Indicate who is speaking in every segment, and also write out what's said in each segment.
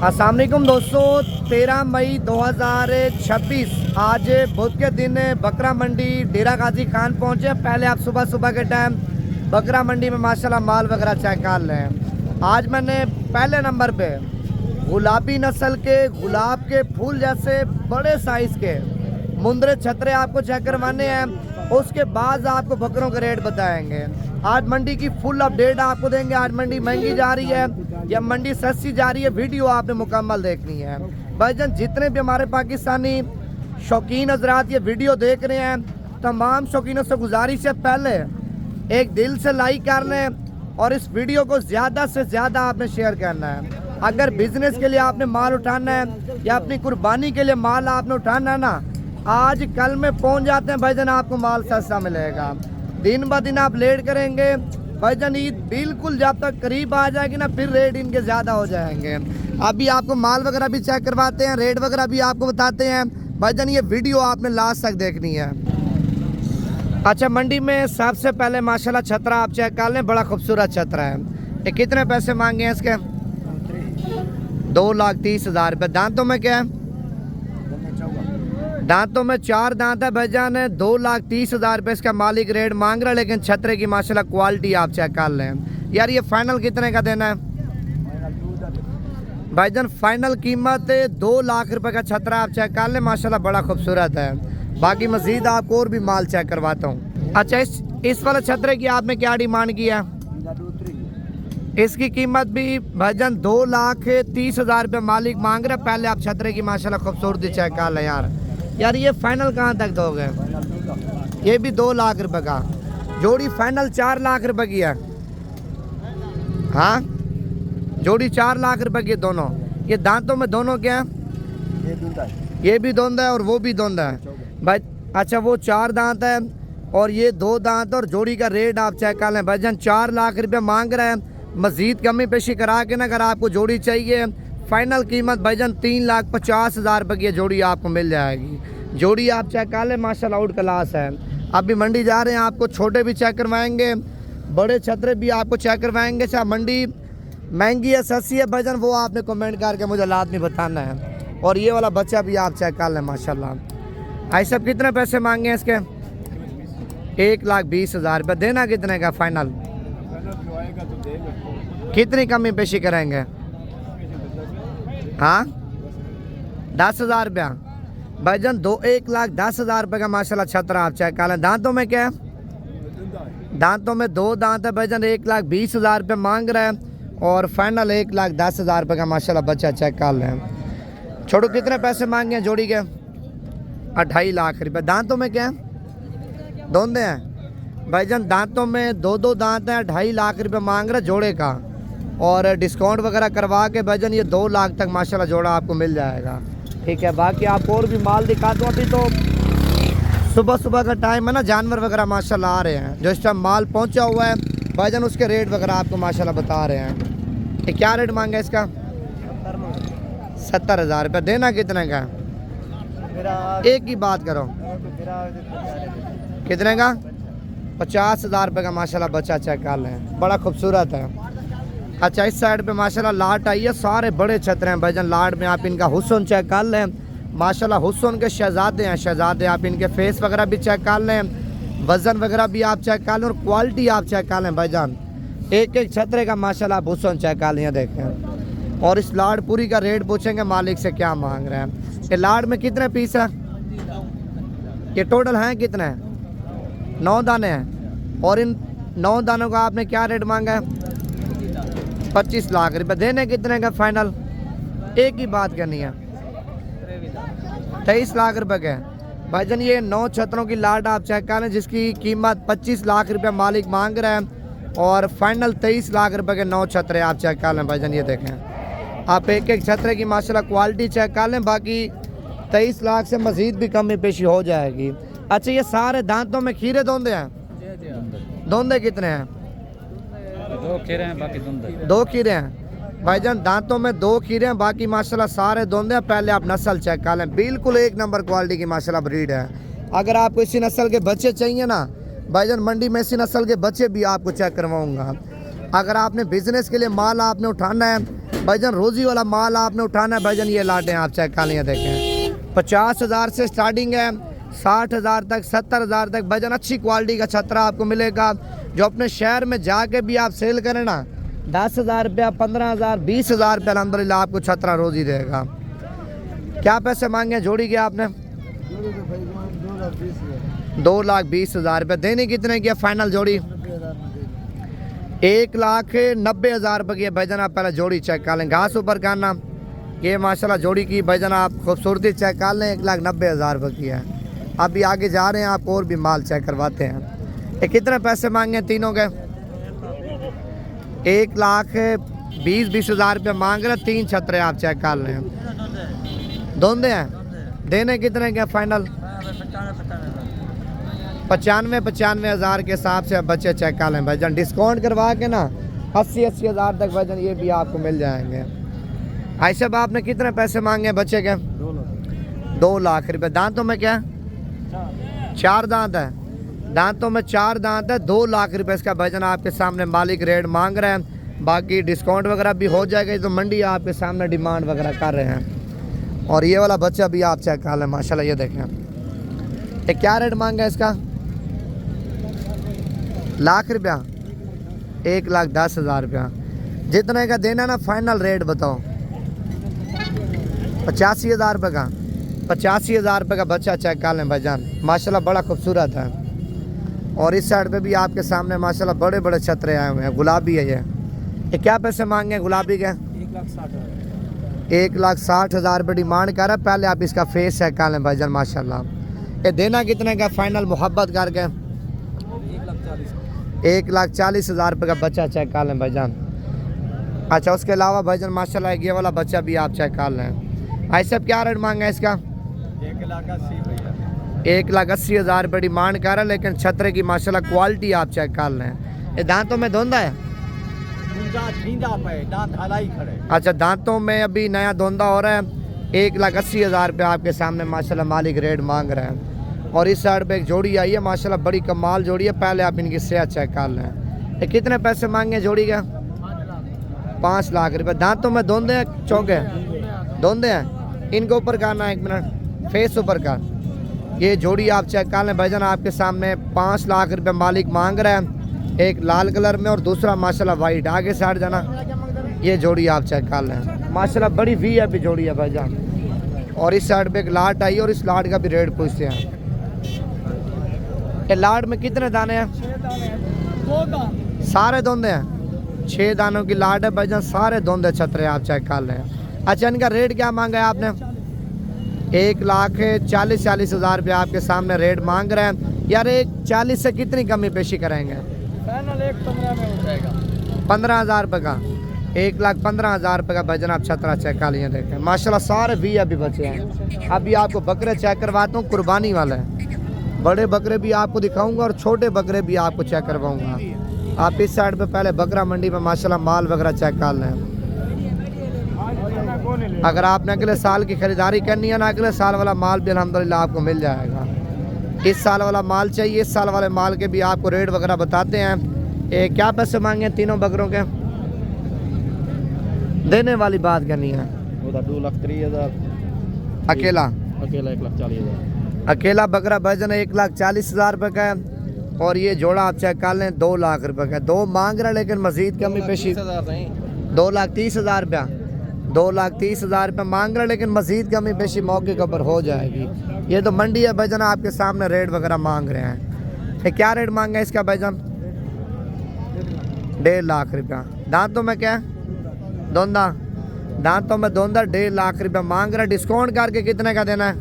Speaker 1: अस्सलाम वालेकुम दोस्तों, 13 मई 2026 आज बुध के दिन बकरा मंडी डेरा गाजी खान पहुंचे। पहले आप सुबह सुबह के टाइम बकरा मंडी में माशाल्लाह माल वगैरह चेक कर लें। आज मैंने पहले नंबर पे गुलाबी नस्ल के गुलाब के फूल जैसे बड़े साइज़ के मुंदरे छतरे आपको चेक करवाने हैं। उसके बाद आपको बकरों के रेट बताएंगे। आज मंडी की फुल अपडेट आपको देंगे। आज मंडी महंगी जा रही है या मंडी सस्ती जा रही है, वीडियो आपने मुकम्मल देखनी है। भाईजान जितने भी हमारे पाकिस्तानी शौकीन हजरात ये वीडियो देख रहे हैं, तमाम शौकीनों से गुजारिश है पहले एक दिल से लाइक कर लें और इस वीडियो को ज़्यादा से ज़्यादा आपने शेयर करना है। अगर बिजनेस के लिए आपने माल उठाना है या अपनी कुर्बानी के लिए माल आपने उठाना है ना, आज कल में पहुंच जाते हैं भाईजान, आपको माल सस्ता मिलेगा। दिन ब दिन आप लेट करेंगे भाईजान, ईद बिल्कुल जब तक करीब आ जाएगी ना फिर रेट इनके ज़्यादा हो जाएंगे। अभी आपको माल वगैरह भी चेक करवाते हैं, रेट वगैरह भी आपको बताते हैं भाईजान। ये वीडियो आपने लास्ट तक देखनी है। अच्छा, मंडी में सबसे पहले माशाल्लाह छतरा आप चेक कर लें, बड़ा खूबसूरत छतरा है। ये कितने पैसे मांगे हैं इसके? 2,30,000 रुपये। दांतों में क्या है? दांतों में 4 दांत है भाईजान। 2,30,000 रुपये इसका मालिक रेट मांग रहा है, लेकिन छतरे की माशाल्लाह क्वालिटी आप चेक कर लें। यार ये फाइनल कितने का देना है भाईजान? फाइनल कीमत 2 लाख रुपए का छतरा आप चेक कर लें, माशाल्लाह बड़ा खूबसूरत है। बाकी मजीद आपको और भी माल चेक करवाता हूँ। अच्छा, इस वाले छतरे की आपने क्या डिमांड किया? इसकी कीमत भी भाईजान 2,30,000 रुपये मालिक मांग रहे। पहले आप छतरे की माशाल्लाह खूबसूरती चेक कर लें। यार ये फाइनल कहाँ तक दोगे? ये भी 2 लाख रुपए का जोड़ी, फाइनल 4 लाख रुपए की है। हाँ, जोड़ी 4 लाख रुपए की दोनों। ये दांतों में दोनों क्या है? ये भी धुंध है और वो भी धुंध है भाई। अच्छा, वो 4 दांत है और ये 2 दांत, और जोड़ी का रेट आप चेक कर लें भाईजान, 4 लाख रुपये मांग रहे हैं। मजीद कमी पेशी करा के ना अगर आपको जोड़ी चाहिए, फाइनल कीमत भाईजान 3,50,000 रुपये की जोड़ी आपको मिल जाएगी। जोड़ी आप चेक कर लें, माशाल्लाह आउट क्लास है। अभी मंडी जा रहे हैं, आपको छोटे भी चेक करवाएंगे, बड़े छतरे भी आपको चेक करवाएंगे। चाहे मंडी महंगी है सस्ती है भाईजान, वो आपने कमेंट करके मुझे लाजमी बताना है। और ये वाला बच्चा भी आप चेक कर लें माशाल्लाह। ऐसे सब कितने पैसे मांगे हैं इसके? 1,20,000 रुपये। देना कितने का फाइनल? कितनी कमी पेशी करेंगे? हाँ, 10,000 रुपया भाईजान। 1,10,000 रुपये का माशाल्लाह छतरा आप चेक कर लें। दांतों में क्या है? दांतों में 2 दांत है भाईजान। 1,20,000 रुपये मांग रहे हैं और फाइनल 1,10,000 रुपये का माशाल्लाह बच्चा चेक कर लें। छोटू कितने पैसे मांगे हैं जोड़ी के? 2.5 लाख रुपये। दांतों में क्या है? धुंधे हैं भाईजान। दांतों में 2 दांत हैं। 2.5 लाख रुपये मांग रहे जोड़े का, और डिस्काउंट वगैरह करवा के भाईजान ये 2 लाख तक माशाल्लाह जोड़ा आपको मिल जाएगा। ठीक है, बाकी आपको और भी माल दिखा दूँ। अभी तो सुबह सुबह का टाइम है ना, जानवर वगैरह माशाल्लाह आ रहे हैं। जो इस टाइम माल पहुंचा हुआ है भाईजान, उसके रेट वगैरह आपको माशाल्लाह बता रहे हैं। ये क्या रेट मांगा इसका? 70,000 रुपये। देना कितने का? एक ही बात करो, कितने का? 50,000 रुपये का माशाल्लाह बच्चा चेक कर लें, बड़ा खूबसूरत है। अच्छा, इस साइड पे माशाल्लाह लाट आई है, सारे बड़े छतरे हैं भाईजान। लाट में आप इनका हुस्न चेक कर लें, माशाल्लाह हुस्न के शहजादे हैं, शहजादे। आप इनके फेस वगैरह भी चेक कर लें, वज़न वगैरह भी आप चेक कर लें और क्वालिटी आप चेक कर लें भाईजान। एक एक छतरे का माशाल्लाह आप हुस्न चेक कर लें, देखें। और इस लाट पूरी का रेट पूछेंगे मालिक से क्या मांग रहे हैं। ये लाट में कितने पीस है? ये टोटल हैं कितने? 9 दाने हैं। और इन 9 दानों का आपने क्या रेट मांगा है? 25 लाख रुपये। देने कितने का फाइनल? एक ही बात करनी है, 23 लाख रुपए के भाईजान। ये 9 छतरों की लाट आप चेक कर लें, जिसकी कीमत 25 लाख रुपये मालिक मांग रहे हैं और फाइनल 23 लाख रुपए के 9 छतरे आप चेक कर लें भाईजान। ये देखें, आप एक एक छतरे की माशाल्लाह क्वालिटी चेक कर लें। बाकी 23 लाख से मजीद भी कमी पेशी हो जाएगी। अच्छा, ये सारे दांतों में खीरे धोंदे हैं? धोंदे कितने हैं?
Speaker 2: 2 खीरे हैं, बाकी धुंध।
Speaker 1: 2 खीरे हैं भाईजान। दांतों में 2 खीरे हैं, बाकी माशाल्लाह सारे धुंधे हैं। पहले आप नस्ल चेक कर लें, बिल्कुल 1 नंबर क्वालिटी की माशाल्लाह ब्रीड है। अगर आपको इसी नस्ल के बच्चे चाहिए ना भाईजान, मंडी में इसी नस्ल के बच्चे भी आपको चेक करवाऊँगा। अगर आपने बिजनेस के लिए माल आपने उठाना है भाईजान रोजी वाला माल आपने उठाना है भाईजान, ये लाटे आप चेक कर लें, देखें 50,000 से स्टार्टिंग है, 60,000 तक, 70,000 तक भाईजान अच्छी क्वालिटी का छतरा आपको मिलेगा। जो अपने शहर में जाके भी आप सेल करें ना, 10,000 रुपया, 15,000, 20,000 रुपया अल्हम्दुलिल्लाह आपको छतरा रोजी देगा। क्या पैसे मांगे जोड़ी के आपने? 2,20,000 रुपये। देने कितने की फाइनल जोड़ी? 1,90,000 रुपये की है भाईजान। आप पहले जोड़ी चेक कर लें, घास ऊपर करना, ये माशाल्लाह जोड़ी की भाईजान आप खूबसूरती चेक कर लें, 1,90,000 रुपये की है। अभी आगे जा रहे हैं, आप और भी माल चेक करवाते हैं। ये कितने पैसे मांगे तीनों के? 1,20,000 रुपये मांग रहे, 3 छतरे आप चेक कर लें। दोंदे हैं, देने कितने के फाइनल? 95,000 के हिसाब से बच्चे चेक कर लें भाईजान। डिस्काउंट करवा के ना 80,000 तक भाईजान ये भी आपको मिल जाएंगे। ऐसे अब आपने कितने पैसे मांगे बच्चे के? 2 लाख रुपये। दांतों में क्या? 4 दांत है। दांतों में 4 दांत है, 2 लाख रुपये इसका भाईजान आपके सामने मालिक रेट मांग रहे हैं। बाकी डिस्काउंट वगैरह भी हो जाएगा, तो मंडी आपके सामने डिमांड वगैरह कर रहे हैं। और ये वाला बच्चा भी आप चेक कर लें माशाल्लाह, ये देखें। ये क्या रेट मांगा इसका? लाख रुपया, 1,10,000 रुपया। जितने का देना ना फाइनल रेट बताओ? 85,000 रुपये का। 85,000 रुपये का बच्चा चेक कर लें भाईजान, माशाल्लाह बड़ा खूबसूरत है। और इस साइड पे भी आपके सामने माशाल्लाह बड़े बड़े छतरे आए हुए हैं। गुलाबी है ये क्या पैसे मांगे गुलाबी के? 1,60,000 रुपये डिमांड कर रहा है। पहले आप इसका फेस चेक कर लें भाईजान माशाल्लाह। ये देना कितने का फाइनल मोहब्बत करके? 1,40,000 रुपये का बच्चा चेक कर लें भाईजान। अच्छा, उसके अलावा भाईजान माशाल्लाह ये वाला बच्चा भी आप चेक कर लें। ऐसे अब क्या रेट मांगा है इसका? 1,80,000 रुपये डिमांड कर रहा है, लेकिन छतरे की माशाल्लाह क्वालिटी आप चेक कर लें। ये दांतों में धोंदा है? अच्छा, दांतों में अभी नया धोंदा हो रहा है। 1,80,000 रुपये आपके सामने माशाल्लाह मालिक रेट मांग रहे हैं। और इस साइड पे एक जोड़ी आई है माशाल्लाह, बड़ी कमाल जोड़ी है। पहले आप इनकी सेहत चेक कर लें। ये कितने पैसे मांगे जोड़ी का? 5 लाख रुपये। दांतों में धोंदे हैं, चौके धोंदे हैं? इनके ऊपर करना है, 1 मिनट, फेस ऊपर का। ये जोड़ी आप चेक कर लें भाईजान, आपके सामने 5 लाख रुपये मालिक मांग रहा है। एक लाल कलर में और दूसरा माशाल्लाह वाइट। आगे साइड जाना, ये जोड़ी आप चेक कर लें माशाल्लाह, बड़ी VIP जोड़ी है भाईजान। और इस साइड पे एक लाट आई, और इस लाट का भी रेट पूछते हैं। ये लाट में कितने दाने हैं? सारे धोंदे हैं। 6 दानों की लाट है भाईजान, सारे धोंदे छतरे आप चेक कर लें। अच्छा, इनका रेट क्या मांगा है आपने? 1,40,000 रुपये आपके सामने रेट मांग रहे हैं। यार 1,40,000 से कितनी कमी पेशी करेंगे?
Speaker 3: 1,15,000 में हो जाएगा।
Speaker 1: 15,000 रुपये का। 1,15,000 रुपये का भाईजान आप छतरा चेक कर लिए, देखें माशाल्लाह सारे VIP बचे हैं। अभी आपको बकरे चेक करवाता हूँ, कुर्बानी वाले। बड़े बकरे भी आपको दिखाऊंगा और छोटे बकरे भी आपको चेक करवाऊंगा। आप इस साइड पे पहले बकरा मंडी में माशाल्लाह माल वगैरह चेक कर लें। अगर आपने अगले साल की खरीदारी करनी है ना, अगले साल वाला माल भी अल्हम्दुलिल्लाह आपको मिल जाएगा। इस साल वाला माल चाहिए, इस साल वाले माल के भी आपको रेट वगैरह बताते हैं। क्या पैसे मांगे तीनों बकरों के? देने वाली बात करनी है।
Speaker 3: 2,30,000
Speaker 1: अकेला
Speaker 3: 1,40,000।
Speaker 1: अकेला बकरा भाईजान 1,40,000 रुपये का है। और ये जोड़ा आप चेक कर लें 2 लाख रुपये का। 2 मांग रहा है, लेकिन मजीद कमी पेशी 2,30,000 रुपया। 2,30,000 रुपये मांग रहा है, लेकिन मजीद कमी पेशी मौके के ऊपर हो जाएगी। ये तो मंडी है भाईजान, आपके सामने रेट वगैरह मांग रहे हैं। ये क्या रेट मांगा है इसका भाईजान? 1.5 लाख रुपया। दांतों में क्या है? धोंदा। दांतों में धोंदा, 1.5 लाख रुपया मांग रहा है। डिस्काउंट करके कितने का देना है?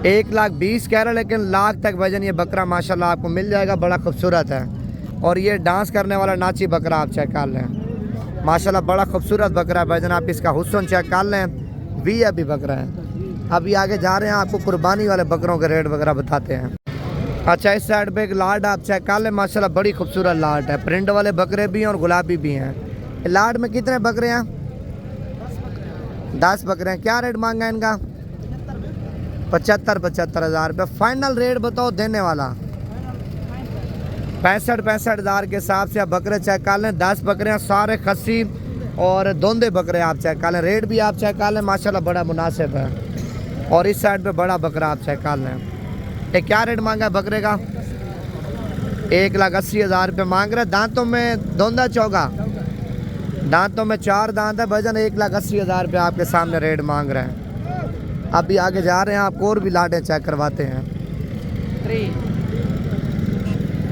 Speaker 1: 1,20,000 कह रहा है, लेकिन लाख तक भाईजान ये बकरा माशाल्लाह आपको मिल जाएगा। बड़ा खूबसूरत है। और ये डांस करने वाला नाची बकरा आप चेक कर लें माशाल्लाह, बड़ा खूबसूरत बकरा है भाईजान। आप इसका हुस्न चेक कर लें, VIP बकरा है। अभी आगे जा रहे हैं, आपको कुर्बानी वाले बकरों के रेट वगैरह बताते हैं। अच्छा, इस साइड पे एक लाट आप चेक कर लें माशाल्लाह, बड़ी खूबसूरत लाट है। प्रिंट वाले बकरे भी हैं और गुलाबी भी हैं। लाट में कितने बकरे हैं? 10 बकरे हैं। क्या रेट मांगा है इनका? 75,000 रुपये। फाइनल रेट बताओ देने वाला? 65,000 के हिसाब से आप बकरे चेक कर लें। 10 बकरे हैं, सारे खस्सी और धोंदे बकरे आप चेक कर लें, रेट भी आप चेक कर लें माशाल्लाह बड़ा मुनासिब है। और इस साइड पे बड़ा बकरा आप चेक कर लें। ये क्या रेट मांगा है बकरे का? 1,80,000 रुपये मांग रहे हैं। दांतों में धोंदा चौगा, दांतों में 4 दांत है। भजन 1,80,000 रुपये आपके सामने रेट मांग रहे हैं। अभी आगे जा रहे हैं, आपको और भी लाडे चेक करवाते हैं।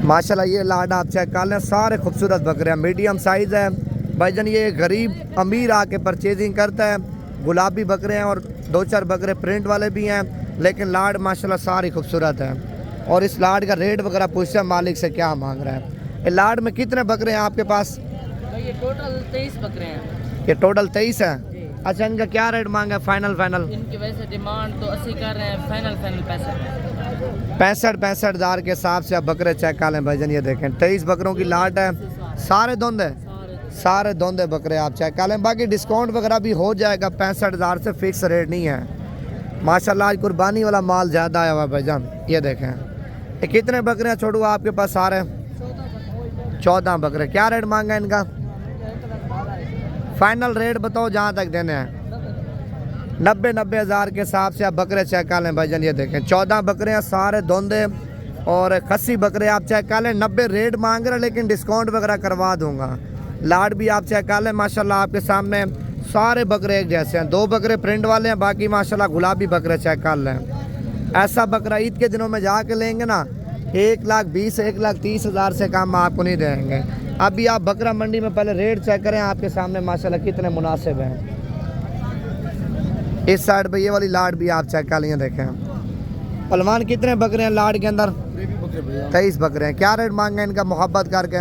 Speaker 1: माशाल्लाह ये लाड आप चेक कर लें, सारे खूबसूरत बकरे हैं, मीडियम साइज़ है। भाईजान ये गरीब अमीर आके परचेजिंग करता है। गुलाबी बकरे हैं और 2-4 बकरे प्रिंट वाले भी हैं, लेकिन लाड माशाल्लाह सारी खूबसूरत है। और इस लाड का रेट वगैरह पूछते हैं मालिक से क्या मांग रहा है। ये लाड में कितने बकरे हैं आपके पास?
Speaker 4: ये टोटल 23 बकरे हैं।
Speaker 1: ये टोटल 23 है। अच्छा, इनका क्या रेट मांगा है फाइनल?
Speaker 4: इनकी वैसे डिमांड तो 80 कर रहे हैं, फाइनल 65
Speaker 1: 65,000 के हिसाब से आप बकरे चेक कर लें भाईजान। ये देखें 23 बकरों की लाट है, सारे धुंध है, सारे धुंधे बकरे आप चेक कर लें। बाकी डिस्काउंट वगैरह भी हो जाएगा, 65,000 से फिक्स रेट नहीं है। माशाल्लाह आज कुर्बानी वाला माल ज़्यादा आया हुआ है भाईजान। ये देखें ये कितने बकरे हैं छोड़ू आपके पास? सारे 14 बकरे। क्या रेट मांगा इनका? फाइनल रेट बताओ जहाँ तक देने हैं। 90,000 के हिसाब से आप बकरे चेक कर लें भाईजान। ये देखें 14 बकरे हैं, सारे धुंधे और खस्सी बकरे आप चेक कर लें। 90 रेट मांग रहे, लेकिन डिस्काउंट वगैरह करवा दूंगा। लाड भी आप चेक कर लें, माशाल्लाह आपके सामने सारे बकरे एक जैसे हैं। 2 बकरे प्रिंट वाले हैं, बाकी माशाल्लाह गुलाबी बकरे चेक कर लें। ऐसा बकरा ईद के दिनों में जाके लेंगे ना 1,20,000 1,30,000 से कम आपको नहीं देंगे। अभी आप बकरा मंडी में पहले रेट चेक करें, आपके सामने माशाल्लाह कितने मुनासिब हैं। इस साइड पे ये वाली लाड भी आप चेक कर लिए देखें। पलवान कितने बकरे हैं लाड के अंदर? 23 बकरे हैं। क्या रेट मांगे इनका मोहब्बत करके?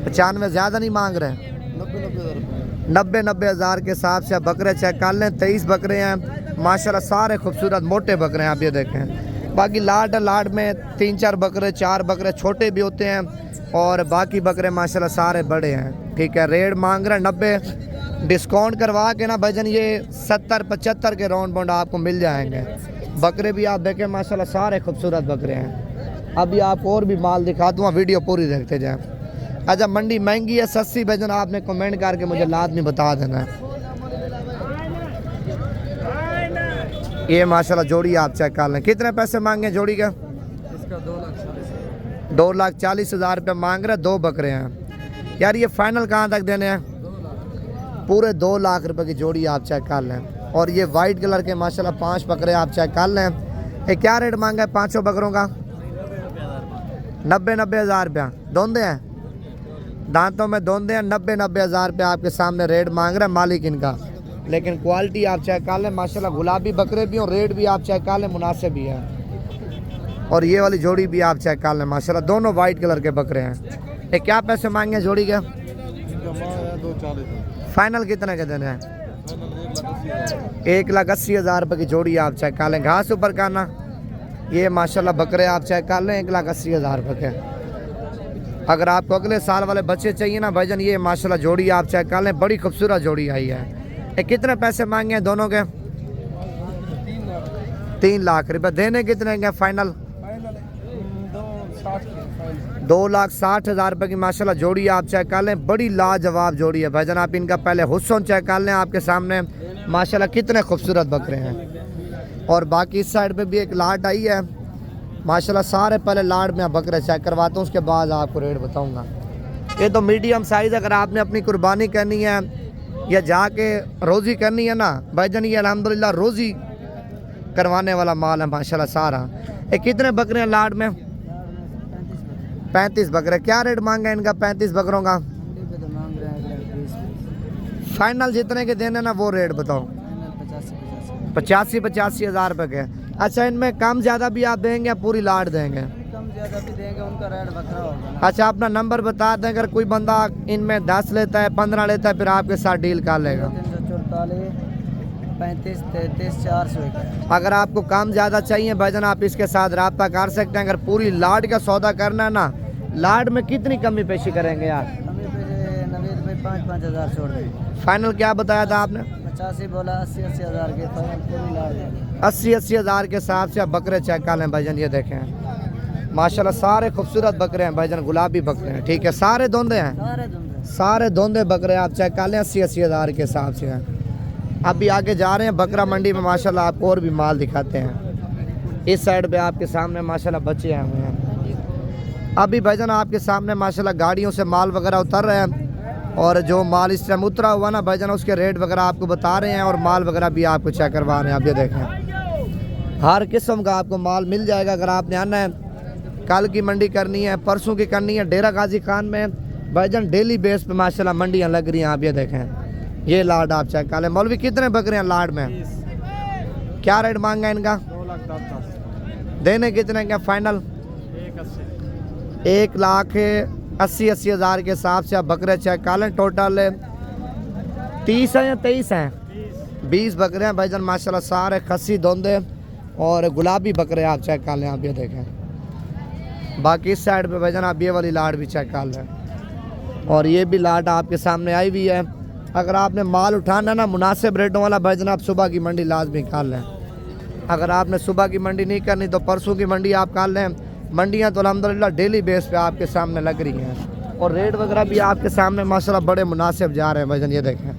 Speaker 1: 95 ज़्यादा नहीं मांग रहे? 90,000 के हिसाब से आप बकरे चेक कर लें। 23 बकरे हैं माशाल्लाह, सारे खूबसूरत मोटे बकरे हैं आप ये देखें। बाकी लाड है, लाड में 3-4 बकरे, 4 बकरे छोटे भी होते हैं और बाकी बकरे माशाल्लाह सारे बड़े हैं। ठीक है, रेट मांग रहे हैं 90, डिस्काउंट करवा के ना भजन ये 70-75 के राउंड बाउंड आपको मिल जाएंगे। बकरे भी आप देखें माशाल्लाह सारे खूबसूरत बकरे हैं। अभी आपको और भी माल दिखा दूँगा, वीडियो पूरी देखते जाएँ। अच्छा, मंडी महंगी है सस्ती भजन आपने कमेंट करके मुझे लाजमी बता देना है। ये माशाल्लाह जोड़ी आप चेक कर लें। कितने पैसे मांगे जोड़ी का?
Speaker 3: इसका
Speaker 1: 2,40,000 रुपये मांग रहे। 2 बकरे हैं यार। ये फाइनल कहाँ तक देने हैं? पूरे 2 लाख रुपए की जोड़ी आप चेक कर लें। और ये वाइट कलर के माशाल्लाह 5 बकरे आप चेक कर लें। ये क्या रेट मांगा है 5 बकरों का? 90,000 रुपया। धोंदे हैं, दांतों में धोंदे हैं। 90,000 रुपये आपके सामने रेट मांग रहे हैं मालिक इनका। लेकिन क्वालिटी आप चेक कर लें माशाल्लाह, गुलाबी बकरे भी और रेट भी आप चेक कर लें मुनासिब भी है। और ये वाली जोड़ी भी आप चेक कर लें माशाल्लाह, दोनों वाइट कलर के बकरे हैं। ये क्या पैसे मांगे जोड़ी के?
Speaker 3: 2,40,000।
Speaker 1: फाइनल कितने के देने हैं? 1,80,000 रुपये की जोड़ी आप चेक कर लें। घास ऊपर करना। ये माशाल्लाह बकरे आप चेक कर लें 1,80,000 रुपये के। अगर आपको अगले साल वाले बच्चे चाहिए ना भाईजान, ये माशाल्लाह जोड़ी आप चेक कर लें, बड़ी खूबसूरत जोड़ी आई है। ये कितने पैसे मांगे हैं दोनों के? 3 लाख रुपये। देने कितने के फाइनल? 2,60,000 रुपये की माशाल्लाह जोड़ी आप चेक कर लें, बड़ी लाजवाब जोड़ी है भाईजान। आप इनका पहले हुस्न चेक कर लें, आपके सामने माशाल्लाह कितने खूबसूरत बकरे हैं। और बाकी इस साइड पे भी एक लाट आई है माशाल्लाह। सारे पहले लाड में बकरे चेक करवाता हूँ, उसके बाद आपको रेट बताऊँगा। ये तो मीडियम साइज़, अगर आपने अपनी कुर्बानी करनी है या जाके रोज़ी करनी है ना भाईजान, ये अल्हम्दुलिल्लाह रोज़ी करवाने वाला माल है माशाल्लाह सारा। ये कितने बकरे हैं लाड में? 35 बकरे। क्या रेट मांगा है इनका 35 बकरों का? फाइनल जितने के देने ना वो रेट बताओ। 85,000 रुपये के। अच्छा, इनमें कम ज़्यादा भी आप देंगे या पूरी लाट देंगे?
Speaker 4: कम ज़्यादा भी देंगे, उनका रेट बकरा होगा।
Speaker 1: अच्छा, अपना नंबर बता दें, अगर कोई बंदा इनमें 10 लेता है 15 लेता है फिर आपके साथ डील कर लेगा।
Speaker 4: 344 35 33 400।
Speaker 1: अगर आपको कम ज़्यादा चाहिए भाईजान, आप इसके साथ रब्ता कर सकते हैं। अगर पूरी लाट का सौदा करना है ना, लाट में कितनी कमी पेशी करेंगे यार?
Speaker 4: 90 रुपये 5,000 छोड़ देंगे।
Speaker 1: फाइनल क्या बताया था आपने?
Speaker 4: 85 बोला, 80,000 के पूरी लाट।
Speaker 1: 80,000 के हिसाब से आप बकरे चेक कर लें भाईजान। ये देखें माशाल्लाह सारे खूबसूरत बकरे हैं भाईजान, गुलाबी बकरे हैं। ठीक है, सारे धुंधे हैं।
Speaker 4: सारे धुंधे।
Speaker 1: सारे धोंदे बकरे आप चेक कर लें 80-80 हज़ार के हिसाब से हैं। अभी आगे जा रहे हैं बकरा मंडी में माशाल्लाह आपको और भी माल दिखाते हैं। इस साइड पे आपके सामने माशाल्लाह बच्चे आए हुए हैं। अभी भाईजान आपके सामने माशाल्लाह गाड़ियों से माल वगैरह उतर रहे हैं और जो माल इस टाइम उतरा हुआ ना भाईजान उसके रेट वगैरह आपको बता रहे हैं और माल वगैरह भी आपको चेक करवा रहे हैं। आप ये देखें हर किस्म का आपको माल मिल जाएगा। अगर आपने आना है, कल की मंडी करनी है, परसों की करनी है, डेरा गाजी खान में भाईजान डेली बेस पे माशाल्लाह मंडियाँ लग रही हैं। आप ये देखें ये लाड आप चेक कर लें। मौलवी कितने बकरे हैं लाड में? क्या रेट मांगा इनका?
Speaker 3: 2,10,10
Speaker 1: देने कितने का फाइनल? 1,80,80 हज़ार के हिसाब से आप बकरे चेक कर लें। टोटल 30 हैं या 23 हैं? 20 बकरे हैं भाईजान माशाल्लाह सारे खस्सी धोंदे और गुलाबी बकरे आप चेक कर लें। आप ये देखें बाकी इस साइड पे भाईजान आप ये वाली लाड भी चेक कर लें और ये भी लाड आपके सामने आई हुई है। अगर आपने माल उठाना ना मुनासिब रेटों वाला भाईजान आप सुबह की मंडी लाजमी कर लें। अगर आपने सुबह की मंडी नहीं करनी तो परसों की मंडी आप कर लें। मंडियाँ तो अल्हम्दुलिल्लाह डेली बेस पे आपके सामने लग रही हैं और रेट वगैरह भी आपके सामने माशाल्लाह बड़े मुनासिब जा रहे हैं भाईजान। ये देखें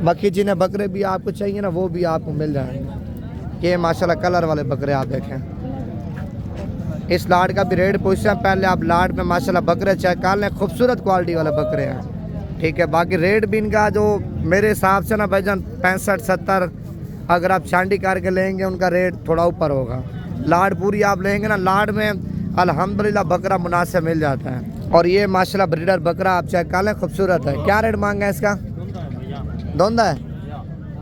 Speaker 1: बाकी जिन्हें बकरे भी आपको चाहिए ना वो भी आपको मिल जाएंगे। ये माशाल्लाह कलर वाले बकरे आप देखें। इस लाड का भी रेट पूछते हैं पहले आप लाड में माशाल्लाह बकरे चेक कर लें। खूबसूरत क्वालिटी वाले बकरे हैं, ठीक है। बाकी रेट भी इनका जो मेरे हिसाब से ना भाईजान 65-70 अगर आप छांडी करके लेंगे उनका रेट थोड़ा ऊपर होगा। लाड पूरी आप लेंगे ना लाड में अल्हम्दुलिल्लाह बकरा मुनासिब मिल जाता है। और ये माशाल्लाह ब्रीडर बकरा आप चेक कर लें, खूबसूरत है। क्या रेट मांगे है इसका? धोंदा है?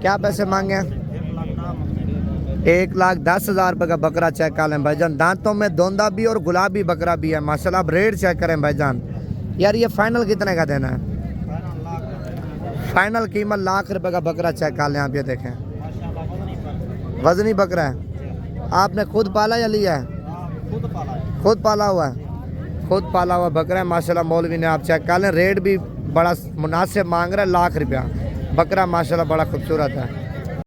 Speaker 1: क्या पैसे मांगे हैं? 1,10,000 रुपये का बकरा चेक कर लें भाईजान। दांतों में धोंदा भी और गुलाबी बकरा भी है माशाल्लाह। आप रेट चेक करें भाईजान। यार ये फाइनल कितने का देना है? फाइनल कीमत ₹1,00,000 का बकरा चेक कर लें। आप ये देखें वजनी बकरा है। आपने खुद पाला या लिया है? खुद पाला हुआ है। खुद पाला हुआ बकरा है माशाल्लाह। मौलवी ने आप चेक कर लें। रेट भी बड़ा मुनासिब मांग रहा है, ₹1,00,000 बकरा माशाल्लाह बड़ा खूबसूरत है।